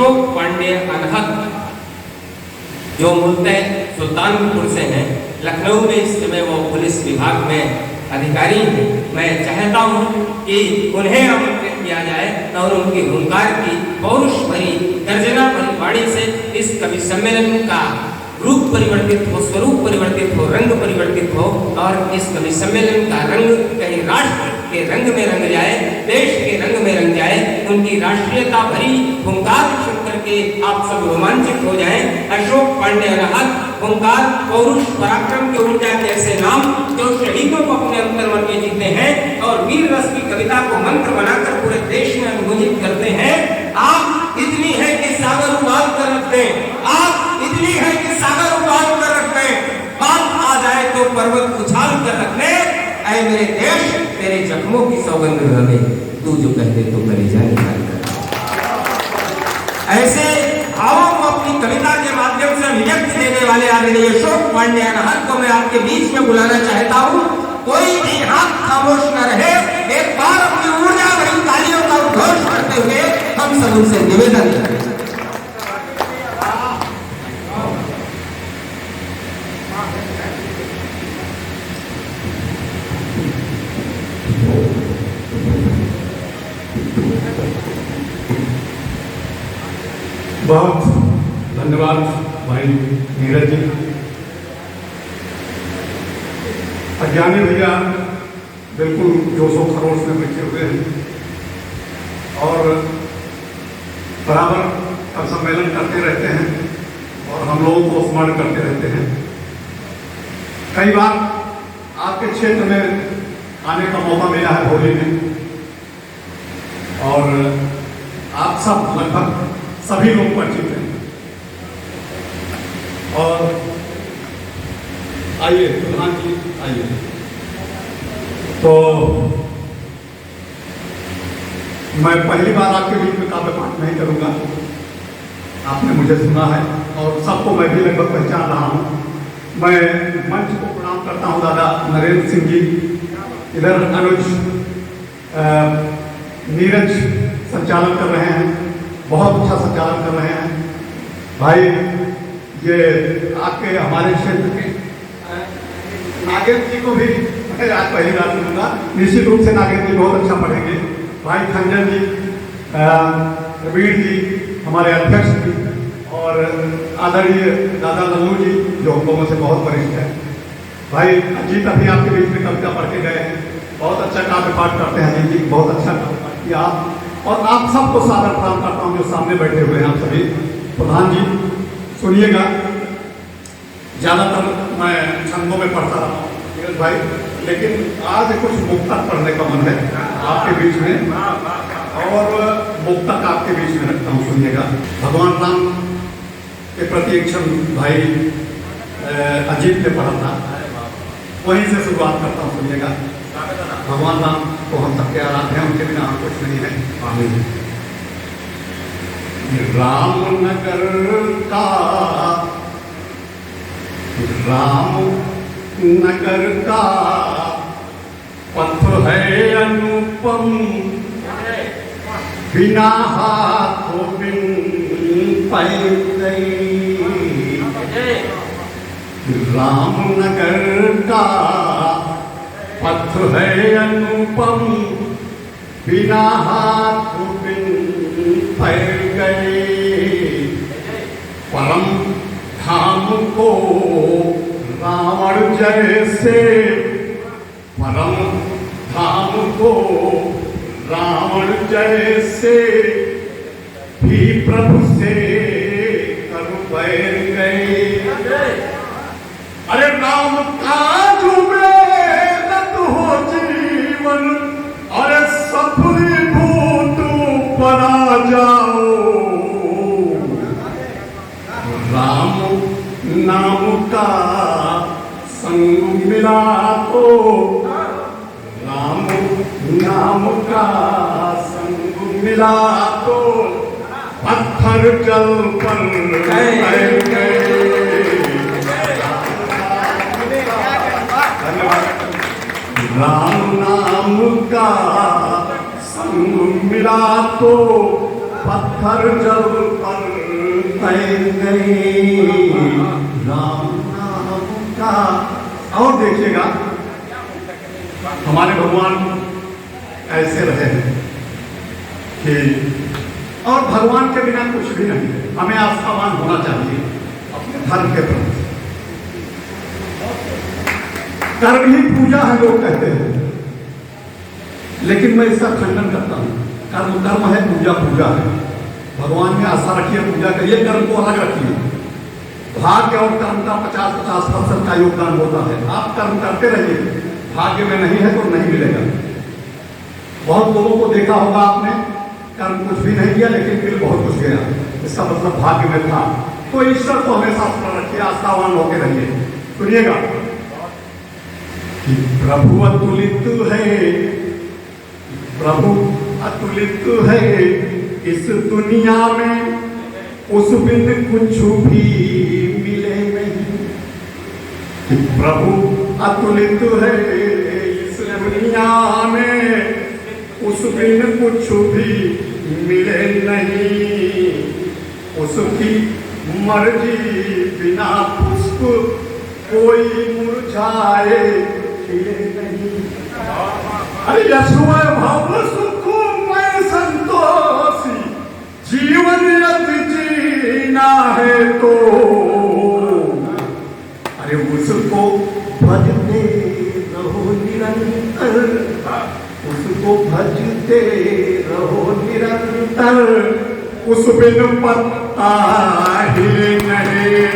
अशोक पांडे अनहद, जो मूलतः सुल्तानपुर से हैं, लखनऊ में इस समय वो पुलिस विभाग में अधिकारी हैं। मैं चाहता हूँ कि उन्हें आमंत्रित किया जाए और उनकी हुंकार की पौरुष भरी गर्जना भरी वाणी से इस कवि सम्मेलन का रूप परिवर्तित हो, स्वरूप परिवर्तित हो, रंग परिवर्तित हो और इस कवि सम्मेलन का रंग कहीं राष्ट्र के रंग में रंग जाए, देश के रंग में रंग जाए। उनकी राष्ट्रीयता भरी हुंकार सुन करके आप सब रोमांचित हो जाएं। अशोक पांडे अनहद, हुंकार, पौरुष, पराक्रम के ऊर्जा के ऐसे नाम जो शहीदों को अपने अंतर्मन में जीते हैं और वीर रस की कविता को मंत्र बनाकर पूरे देश में अनुमोदित करते हैं। आप इतनी है कि सागर उबाल कर रख दें, आप इतनी है कि सागर उबाल कर रख दें, बात आ जाए तो पर्वत उछाल कर रख ले। ऐ मेरे देश, तेरे जख्मों की सौगंध रहे, तू जो कहते तो कलेजा निकाल कर। ऐसे भावों को अपनी कविता के माध्यम से अभिव्यक्ति देने वाले आदरणीय अशोक पांडे अनहद को मैं आपके बीच में बुलाना चाहता हूँ। कोई भी हाथ खामोश न रहे, एक बार अपनी ऊर्जा भरी तालियों का उद्घोष करते हुए हम सब उनसे निवेदन करें। बहुत धन्यवाद भाई नीरज जी। अज्ञानी भैया बिल्कुल जोशो खरोश में बैठे हुए हैं और बराबर का सम्मेलन करते रहते हैं और हम लोगों को स्मरण करते रहते हैं। कई बार आपके क्षेत्र में आने का मौका मिला है होली में और आप सब लगभग सभी लोग परिचित हैं। और आइए प्रधान जी आइए। तो मैं पहली बार आपके बीच में काव्य पाठ नहीं करूंगा, आपने मुझे सुना है और सबको मैं भी लगभग पहचान रहा हूँ। मैं मंच को प्रणाम करता हूँ दादा नरेंद्र सिंह जी, इधर अनुज नीरज संचालन कर रहे हैं, बहुत अच्छा संचालन कर रहे हैं भाई। ये आपके हमारे क्षेत्र के नागेंद्र जी को भी मैं आज पहली बार सुनूंगा, निश्चित रूप से नागेंद्र जी बहुत अच्छा पढ़ेंगे। भाई खंजन जी, रवीर जी हमारे अध्यक्ष जी और आदरणीय दादा लल्लू जी जो हम लोगों से बहुत वरिष्ठ है। भाई अजीत अभी आपके बीच में कविता पढ़ के गए हैं, बहुत अच्छा काव्य पाठ करते हैं अजीत जी, बहुत अच्छा काव्य पाठ किया आप। और आप सबको सादर प्रणाम करता हूँ जो सामने बैठे हुए हैं आप सभी। प्रधान जी सुनिएगा, ज़्यादातर मैं छंदों में पढ़ता रहा हूँ नीरज भाई, लेकिन आज कुछ मुक्तक पढ़ने का मन है आपके बीच में और मुक्तक आपके बीच में रखता हूँ, सुनिएगा। भगवान राम के प्रति एक छंद भाई अजीत ने पढ़ा था, वहीं से शुरुआत करता हूँ, सुनिएगा। भगवान राम को हम सबके आराध्य हैं, उनके बिना हम कुछ नहीं है। आमीन। रामनगर का पथ है अनुपम, बिना हाथों बिन पैदल। रामनगर का पथ है अनुपम, बिना हाथ बिन पैर गए। परम धाम को रावण जैसे, परम धाम को रावण जैसे भी प्रभु से कर बैर गए। अरे राम काज में रत हो जीवन, अरे सफलीभूत परा जाओ। राम नाम का संग मिला तो, राम नाम का संग मिला तो पत्थर जल पर गए। राम नाम का संग मिला तो पत्थर जल पर तैर गए राम नाम का। और देखिएगा हमारे भगवान ऐसे रहे हैं कि और भगवान के बिना कुछ भी नहीं है। हमें आस्थावान होना चाहिए अपने धर्म के प्रति। कर्म ही पूजा है लोग कहते हैं, लेकिन मैं इसका खंडन करता हूं। कर्म कर्म है, पूजा पूजा है। भगवान में आस्था रखिए, पूजा करिए, कर्म को अलग रखिए। भाग्य और कर्म का 50-50% का योगदान होता है। आप कर्म करते रहिए, भाग्य में नहीं है तो नहीं मिलेगा। बहुत लोगों को देखा होगा आपने, कर्म कुछ भी नहीं किया लेकिन मिल बहुत कुछ गया, इसका मतलब भाग्य में था। तो ईश्वर को हमेशा स्मरण रखिए, आस्थावान होकर रहिए। सुनिएगा कि प्रभु अतुलित है, प्रभु अतुलित है इस दुनिया में, उस बिन कुछ भी मिले नहीं। कि प्रभु अतुलित है इस दुनिया में, उस बिन कुछ भी मिले नहीं। उसकी मर्जी बिना पुष्प कोई मुरझाए खिले नहीं। अरे यशोय भव सुखमय संतोषी जीवन यदि जीना है तो, अरे उसको भजते रहो निरंतर, उसको भजते रहो निरंतर, उस बिन पत्ता हिले नहीं।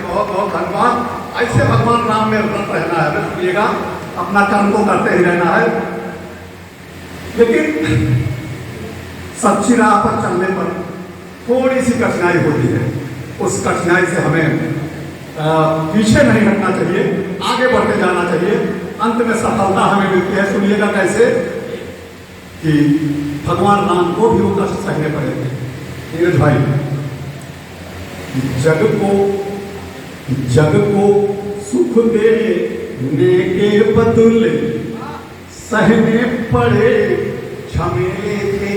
बहुत धन्यवाद। ऐसे भगवान राम में व्रत रहना है। सुनिएगा, अपना कर्म तो करते ही रहना है, लेकिन सच्ची राह पर चलने पर थोड़ी सी कठिनाई होती है। उस कठिनाई से हमें पीछे नहीं हटना चाहिए, आगे बढ़ते जाना चाहिए। अंत में सफलता हमें मिलती है। सुनिएगा कैसे कि भगवान राम को भी वो कष्ट सहने पड़े थे। नीरज भाई, जग को सुख देने के बदले सहने पड़े झमेले थे।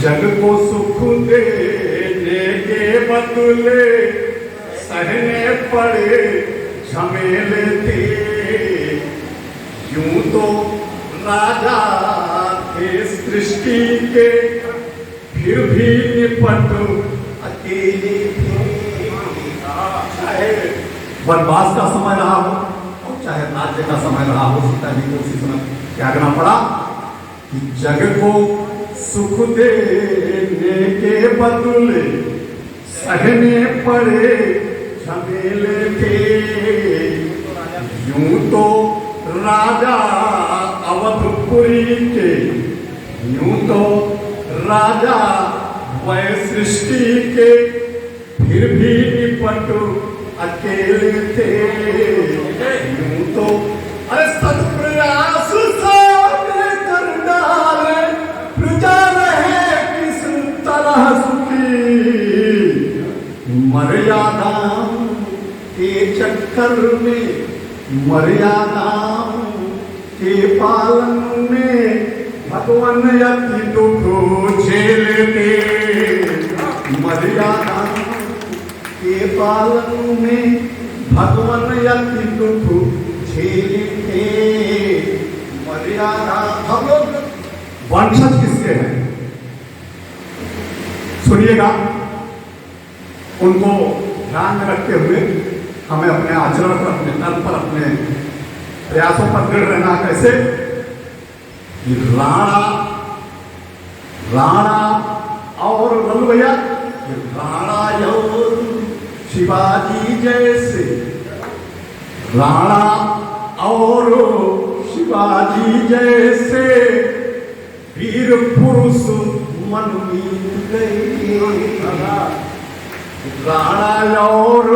जग को सुख देने के बदले सहने पड़े झमेले थे। यूं तो राजा थे सृष्टि के, फिर भी निपट अकेले थे। चाहे वनवास का समय रहा हो और चाहे राज्य का समय रहा हो, सीता जी को उसी समय त्यागना पड़ा। कि जग को सुख देने के बदले सहने पड़े झमेले थे। यूं तो राजा अवधपुरी के, यूं तो राजा वह सृष्टि के, फिर भी निपट अकेले थे। यूं तो अरे सत्प्रयास सामने कर डाले, प्रजा रहे किस तरह सुखी। मर्यादा के चक्कर में, मर्यादा के पालन में भगवान अति दुख झेलते। मर्यादा के पालन में भगवान अति दुख झेलते। मर्यादा, हम लोग वंशज किसके हैं? सुनिएगा, उनको ध्यान में रखते हुए हमें अपने आचरण पर, अपने कर्म पर, अपने प्रयासों पर दृढ़ रहना। कैसे? राणा और बोलो भैया, राणा और शिवाजी जैसे, राणा और शिवाजी जैसे वीर पुरुष मन मीत गए। राणा और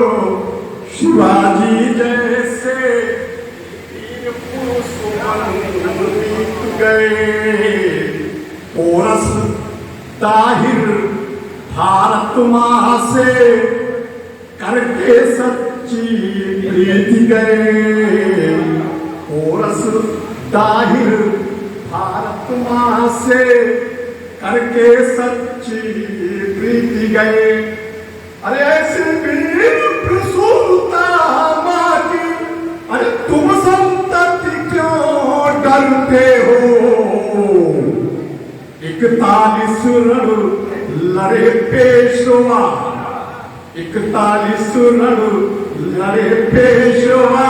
शिवाजी जैसे वीर पुरुष मन मीत गए। ओरस ताहिर भारत माँ से करके सच्ची प्रीत गए ओरस दाहिर भारत माँ से करके सच्ची प्रीति गए। अरे ऐसे वीर प्रसूता माँ की, अरे तुम संतति क्यों डरते हो। 41 रण लड़े पेशवा, 41 रण लड़े पेशवा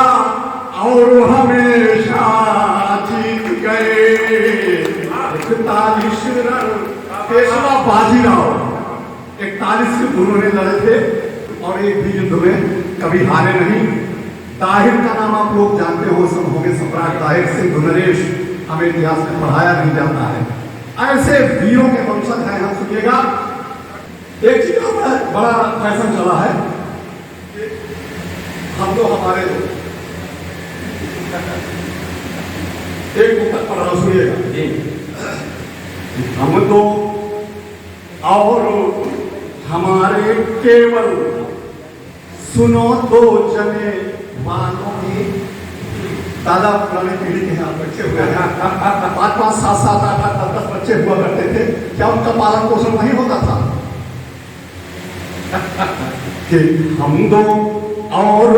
और हमेशा जीत गए। 41 रण पेशवा बाजीराव 41 उन्होंने लड़े थे और एक भी युद्ध में कभी हारे नहीं। ताहिर का नाम आप लोग जानते हो, सब होंगे सम्राट ताहिर सिंह नरेश, हमें इतिहास में पढ़ाया नहीं जाता है। ऐसे वीरों के वंशज हैं हम। सुनिएगा, एक चीज बड़ा फैशन चला है, हम तो हमारे एक पुस्तक पढ़ रहा, सुनिएगा। हम तो और हमारे केवल सुनो दो जने मानो ही। दादा पुराने पीढ़ी के यहाँ बच्चे हुए हैं, 5-5, 7-7, 8-8, 10-10 बच्चे हुआ करते थे। क्या उनका पालन पोषण नहीं होता था कि हम दो और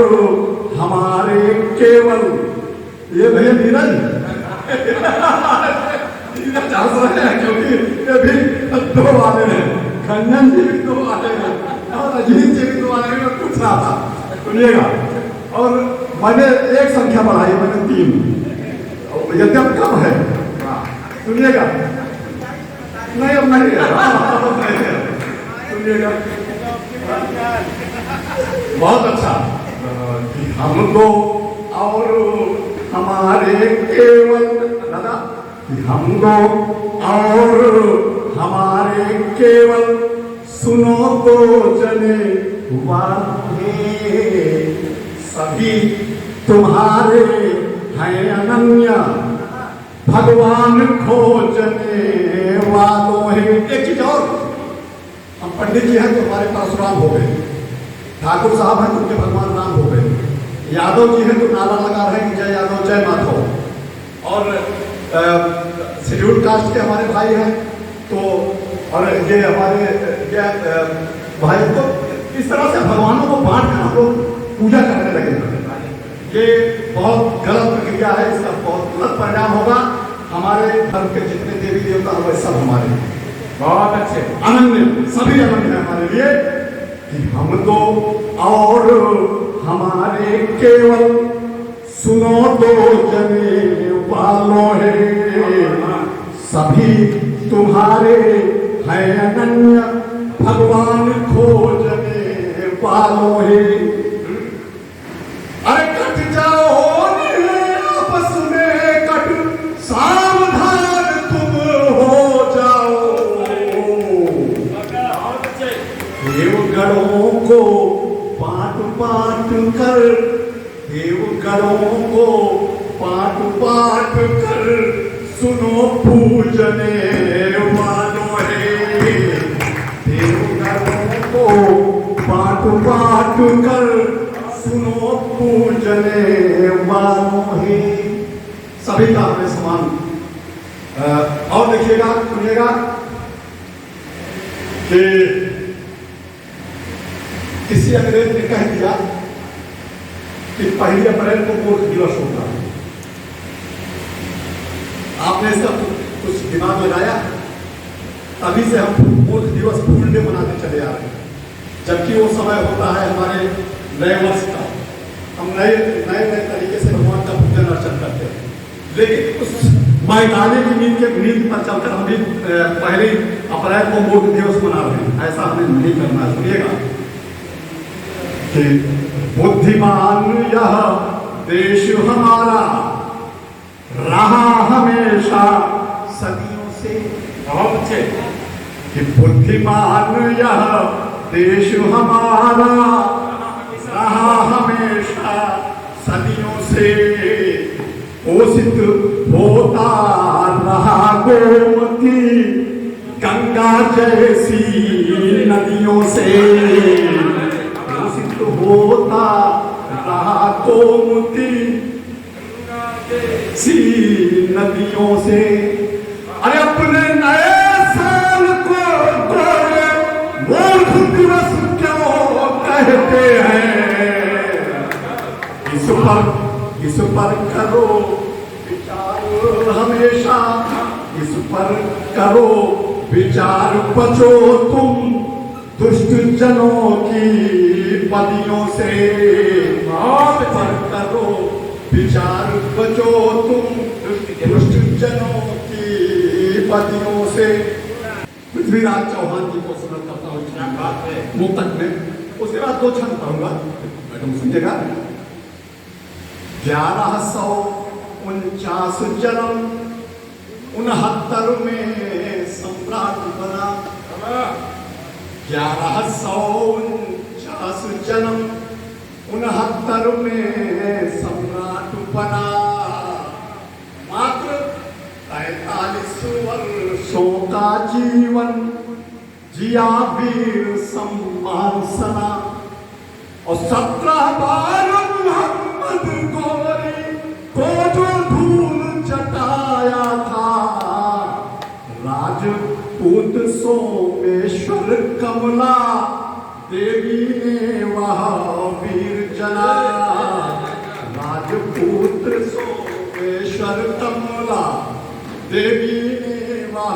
हमारे केवल, ये भैया नीरज हंस रहे हैं क्योंकि ये भी दो वाले हैं, खंजन जी भी दो वाले हैं और अजीत जी भी दो वाले हैं। मैं पूछ रहा था, सुनिएगा, और मैंने एक संख्या बढ़ाई, मैंने 3, यद्यप कम है, सुनिएगा। नहीं अब नहीं है, सुनिएगा। बहुत अच्छा। हम दो और हमारे केवल, दादा, हम दो और हमारे केवल सुनो दो जने वाले, सभी तुम्हारे हैं अनन्य भगवान खोजने वालों है। एक चीज और, हम पंडित जी हैं तो हमारे परशुराम हो गए, ठाकुर साहब हैं तो उनके भगवान राम हो गए, यादव जी हैं तो नारा लगा रहे हैं जय यादव जय माधव, और शेड्यूल कास्ट के हमारे भाई हैं तो, और ये हमारे भाई, तो इस तरह से भगवानों को बांट कर हम लोग पूजा करने लगे। ये बहुत गलत प्रक्रिया है, इसका बहुत गलत परिणाम होगा। हमारे धर्म के जितने देवी देवता हैं सब हमारे बहुत अच्छे अनन्य, सभी अनन्य है हमारे लिए। कि हम तो और हमारे केवल सुनो दो जने वालों है, सभी तुम्हारे हैं अनन्य भगवान खोजने वालों है। अरे कट जाओ आपस में कट, सावधान तुम हो जाओ। देवगणों को बांट बांट कर, देवगणों को बांट बांट कर सुनो पूजने वालों है। देवगणों को बांट बांट कर सुनो पूजने वालों है। सभी का हमें समान। और देखिएगा, सुनिएगा कि किसी अंग्रेज ने कह दिया कि 1 अप्रैल को मूर्ख दिवस होता है। आपने इसका कुछ दिमाग लगाया, तभी से हम मूर्ख दिवस फूल डे मनाते चले आ रहे हैं, जबकि वो समय होता है हमारे नए वर्ष का। हम नए तरीके से भगवान का पूजन अर्चन करते हैं, लेकिन उस मैदाने की नींद पर चलकर हम भी 1 अप्रैल को मूर्ख दिवस मना रहे हैं। ऐसा हमें नहीं करना है। सुनिएगा कि बुद्धिमान यह देश हमारा रहा हमेशा सदियों से। बहुत अच्छे। कि बुद्धिमान यह देश हमारा रहा हमेशा सदियों से, पोषित होता रहा गोमती गंगा जैसी नदियों से, पोषित होता कोमती सी नदियों से, अरे अपने नए साल को गोरे मूर्ख दिवस क्यों कहते हैं। इस पर करो विचार हमेशा, इस पर करो विचार, बचो तुम दुष्ट जनों की बदियों से। इस पर करो विचार, बचो तुम दुष्ट जनों की बदियों से। पृथ्वीराज चौहान जी को स्मरण करता हूँ मुक्तक में। उसके बाद 2 छंद पढ़ूंगा, मैडम सुनिएगा। 1149 जन्म 69 में सम्राट बना। 1149 जन्म 69 में सम्राट बना। मात्र 43 वर्षों का जीवन जिया वीर सम्मान सना, और 17 बार मोहम्मद गोरी को जो धूल चटाया था। राजपूत सोमेश्वर कमला देवी ने वह वीर जना। राजपूत सोमेश्वर कमला देवी ने वह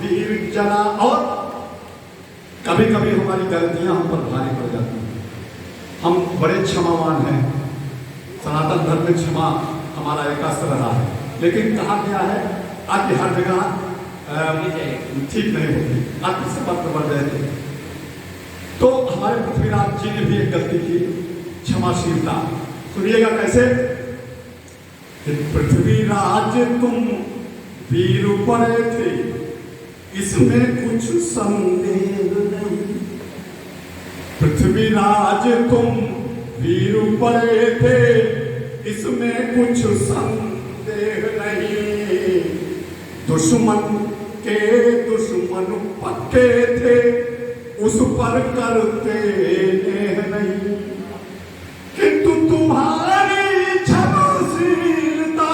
वीर जना। और कभी कभी हमारी गलतियां हम पर भारी पड़ जाती हैं। हम बड़े क्षमावान हैं, सनातन धर्म में क्षमा हमारा एक अस्त्र रहा है, लेकिन कहा गया है आपकी हर जगह ठीक नहीं होती, आपकी सबक बढ़ जाएगी। तो हमारे पृथ्वीराज जी ने भी एक गलती की, क्षमाशीलता। सुनिएगा कैसे। पृथ्वीराज तुम वीर बड़े थे, इसमें कुछ संदेह नहीं। पृथ्वीराज तुम वीर बड़े थे, इसमें कुछ संदेह नहीं। दुश्मन के दुश्मन पक्के थे, उस पर करते नेह नहीं। किंतु तुम्हारी क्षमाशीलता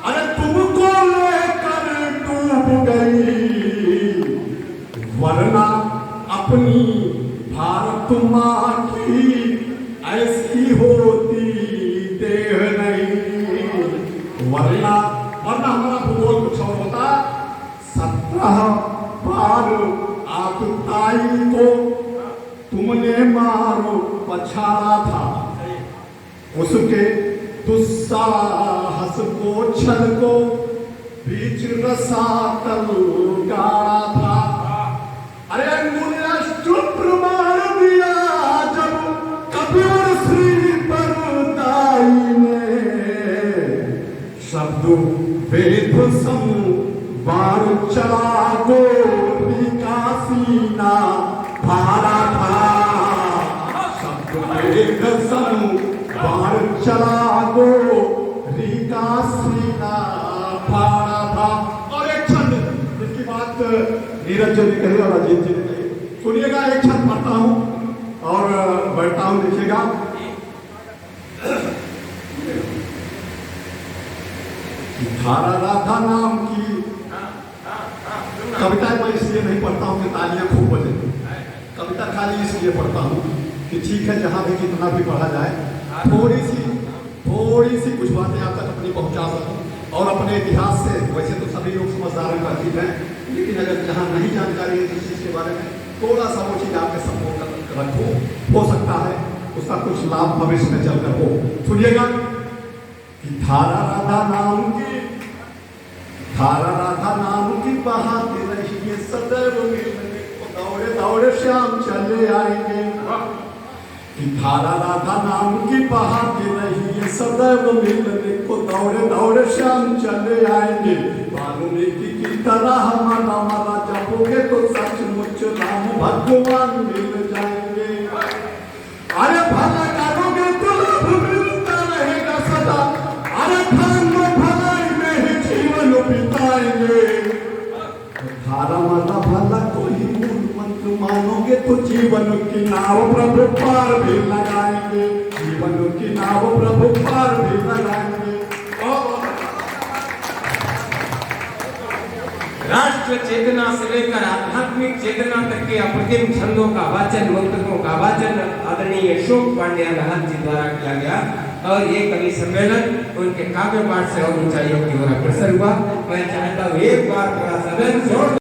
अरे तुमको लेकर डूब गई, वरना अपनी भारत माँ की ऐसी होती देह नहीं। वरना हमारा भूगोल कुछ और होता। 17 बार आपताई को तुमने मारो पछाड़ा था, उसके दुस्साहस को छल को बीच रसातल गाड़ा था। अरे अंगुलियां प्रमाण दिया जब कपिल श्री परदाई ने, शब्द वेद सम बार चला गोरी का सीना भारा था। शब्द वेद सम बार चला गोरी का सीना भारा था। और एक छंद इसकी बात नीरज जी ने कही और अजीत जी ने कही। सुनिएगा, एक छंद पढ़ता हूं और बैठता हूं, देखिएगा। धारा राधा नाम की कविता मैं इसलिए नहीं पढ़ता हूं कि तालियां खूब बजे। कविता खाली इसलिए पढ़ता हूं कि ठीक है, जहां भी जितना भी पढ़ा जाए, थोड़ी सी कुछ बातें आप तक अपनी पहुंचा सकूं। और अपने इतिहास से, वैसे तो सभी लोग समझदार का चीज है, लेकिन अगर जहां नहीं जानकारी है जिस चीज के बारे में, थोड़ा सा वो चीज आपके सम्मुख रखो, हो सकता है उसका कुछ लाभ भविष्य में चलकर हो। सुनिएगा कि धारा राधा नाम की बहाती रही, सदैव मिलने को दौड़े दौड़े श्याम चले आएंगे। धारा राधा नाम की बहाती रही, सदैव मिलने को दौड़े दौड़े श्याम चले आएंगे। वाल्मीकि की तरह हमारा जपोगे तो सचमुच राम भगवान मिल जाएंगे। अरे भला करोगे तो लाभ मिलता रहेगा सदा, अरे भाग्य भलाई में ही जीवन बिताएंगे। धारा माता भला कोई मूल मंत्र मानोगे तो जीवन की नाव प्रभु पार भी लगाएंगे। जीवन की नाव प्रभु पार भी कराएंगे। राष्ट्र चेतना से लेकर आध्यात्मिक चेतना तक के अप्रतिम छंदों का वाचन, मुक्तकों का वाचन आदरणीय अशोक पांडे महाराज जी द्वारा किया गया और ये कवि सम्मेलन उनके काव्य पाठ से और ऊंचाइयों की ओर अग्रसर हुआ। मैं चाहता हूँ एक बार पूरा सदन जोर